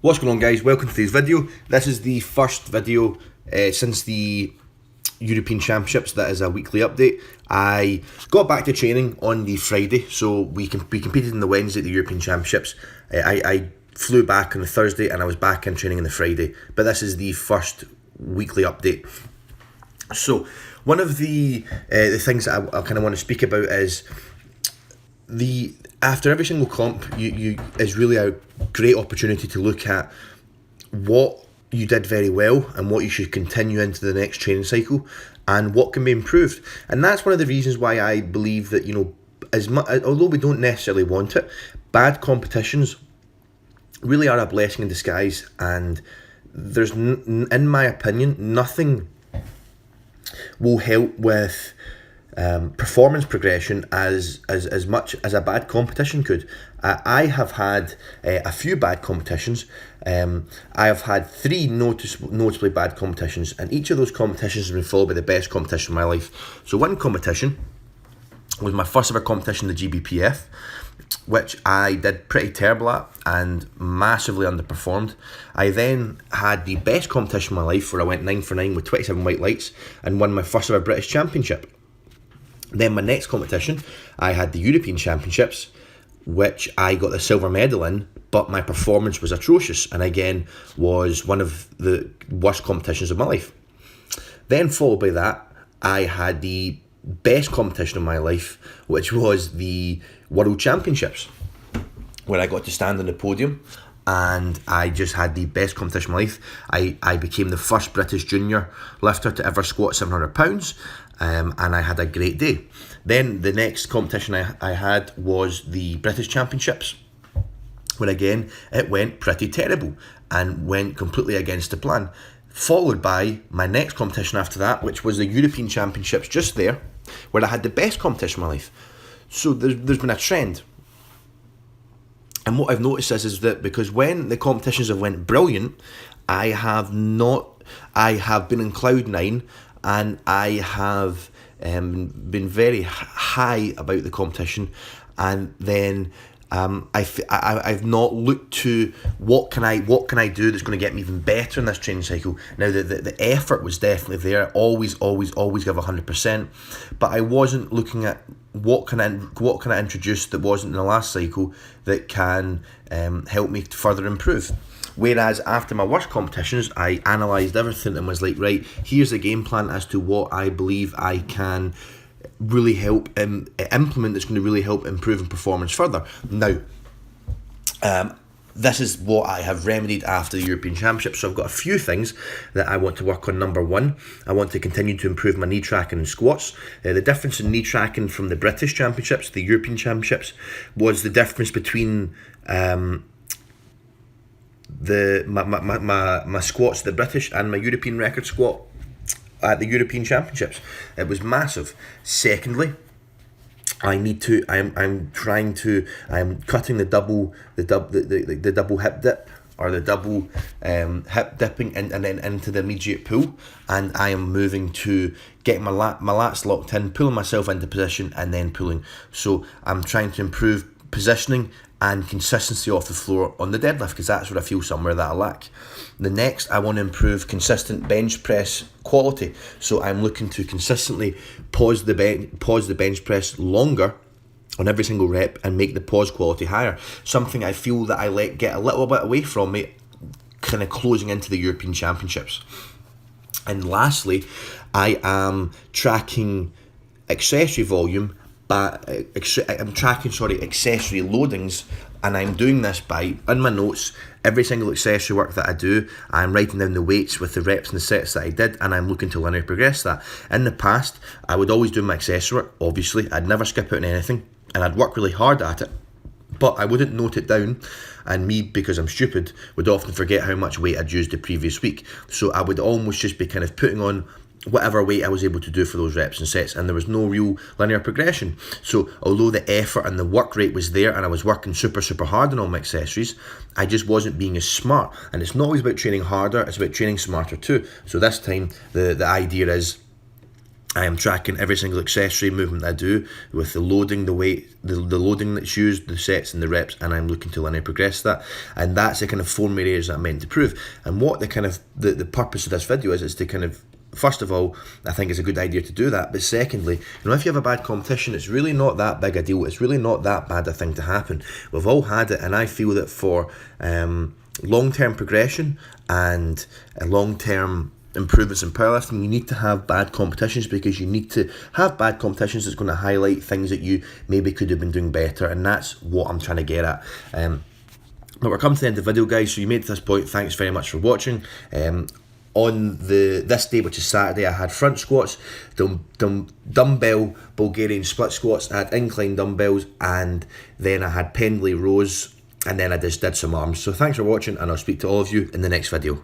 What's going on, guys? Welcome to today's video. This is the first video since the European Championships that is a weekly update. I got back to training on the Friday, so we competed on the Wednesday at the European Championships. I flew back on the Thursday and I was back in training on the Friday, but this is the first weekly update. So one of the things that I kind of want to speak about is after every single comp, you is really a great opportunity to look at what you did very well and what you should continue into the next training cycle and what can be improved. And that's one of the reasons why I believe that, although we don't necessarily want it, bad competitions really are a blessing in disguise. And there's, in my opinion, nothing will help with performance progression as much as a bad competition could. I have had a few bad competitions. I have had 3 noticeably bad competitions, and each of those competitions has been followed by the best competition of my life. So one competition was my first ever competition, the GBPF, which I did pretty terrible at and massively underperformed. I then had the best competition of my life, where I went 9 for 9 with 27 white lights and won my first ever British Championship. Then my next competition, I had the European Championships, which I got the silver medal in, but my performance was atrocious and again was one of the worst competitions of my life. Then followed by that, I had the best competition of my life, which was the World Championships, where I got to stand on the podium and I just had the best competition of my life. I became the first British junior lifter to ever squat £700, and I had a great day. Then the next competition I had was the British Championships, where again it went pretty terrible and went completely against the plan. Followed by my next competition after that, which was the European Championships just there, where I had the best competition of my life. So there's been a trend. And what I've noticed is that because when the competitions have went brilliant, I have been in cloud 9 and I have been very high about the competition, and then I've not looked to what can I do that's going to get me even better in this training cycle. Now the effort was definitely there. Always give 100%, but I wasn't looking at what can I introduce that wasn't in the last cycle that can help me to further improve. Whereas after my worst competitions, I analysed everything and was like, right, here's a game plan as to what I believe I can really help implement that's going to really help improve performance further. Now, this is what I have remedied after the European Championships. So I've got a few things that I want to work on. Number 1, I want to continue to improve my knee tracking and squats. The difference in knee tracking from the British Championships to the European Championships was the difference between my squats at the British and my European record squat at the European Championships. It was massive. Secondly, I'm cutting the double hip dip, or the double hip dipping and then into the immediate pull, and I am moving to getting my lats locked in, pulling myself into position and then pulling. So I'm trying to improve positioning and consistency off the floor on the deadlift, because that's where I feel somewhere that I lack. The next, I want to improve consistent bench press quality. So I'm looking to consistently pause the bench press longer on every single rep and make the pause quality higher. Something I feel that I let get a little bit away from me, kind of closing into the European Championships. And lastly, I am tracking accessory volume. I'm tracking accessory loadings, and I'm doing this by, in my notes, every single accessory work that I do, I'm writing down the weights with the reps and the sets that I did, and I'm looking to linear progress that. In the past, I would always do my accessory work. Obviously, I'd never skip out on anything, and I'd work really hard at it, but I wouldn't note it down, and me, because I'm stupid, would often forget how much weight I'd used the previous week. So I would almost just be kind of putting on whatever weight I was able to do for those reps and sets, and there was no real linear progression. So although the effort and the work rate was there and I was working super hard on all my accessories, I just wasn't being as smart. And it's not always about training harder, it's about training smarter too. So this time the idea is I am tracking every single accessory movement I do with the loading, the weight, the loading that's used, the sets and the reps, and I'm looking to linearly progress that. And that's the kind of 4 main areas that I'm meant to prove. And what the kind of the purpose of this video is to kind of, first of all, I think it's a good idea to do that. But secondly, if you have a bad competition, it's really not that big a deal. It's really not that bad a thing to happen. We've all had it, and I feel that for long-term progression and long-term improvements in powerlifting, you need to have bad competitions, because you need to have bad competitions that's going to highlight things that you maybe could have been doing better, and that's what I'm trying to get at. But we're coming to the end of the video, guys, so you made it to this point. Thanks very much for watching. On this day, which is Saturday, I had front squats, dumbbell Bulgarian split squats, I had incline dumbbells, and then I had pendlay rows, and then I just did some arms. So thanks for watching, and I'll speak to all of you in the next video.